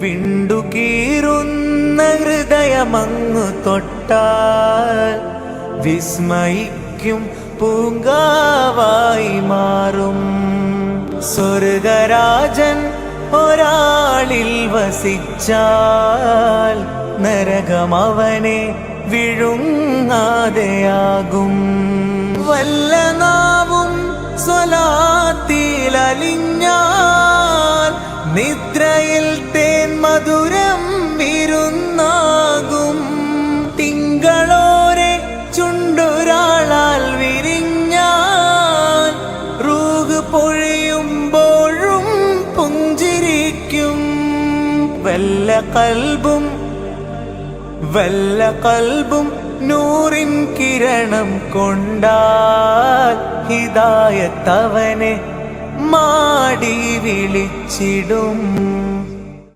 വിണ്ടുകീറുന്ന ഹൃദയമങ്ങു തൊട്ടാൽ വിസ്മയിക്കും പൂങ്കാവായി മാറും. സ്വർഗരാജൻ ഒരാളിൽ വസിച്ചാൽ നരകമവനെ വിഴുങ്ങാതെയാകും. വല്ല നാവും സ്വലാത്തിലലിഞ്ഞാൽ നിദ്രയിൽ തേൻ മധുരം വിരുന്നാകും. തിങ്കളോരെ ചുണ്ടൊരാളാൽ വിരിഞ്ഞാൽ റൂഹ് പൊഴിയുമ്പോഴും പുഞ്ചിരിക്കും. വല്ല കൽബും നൂറിൻ കിരണം കൊണ്ടാൽ ഹിദായത്തവനെ മാടി വിളിച്ചിടും.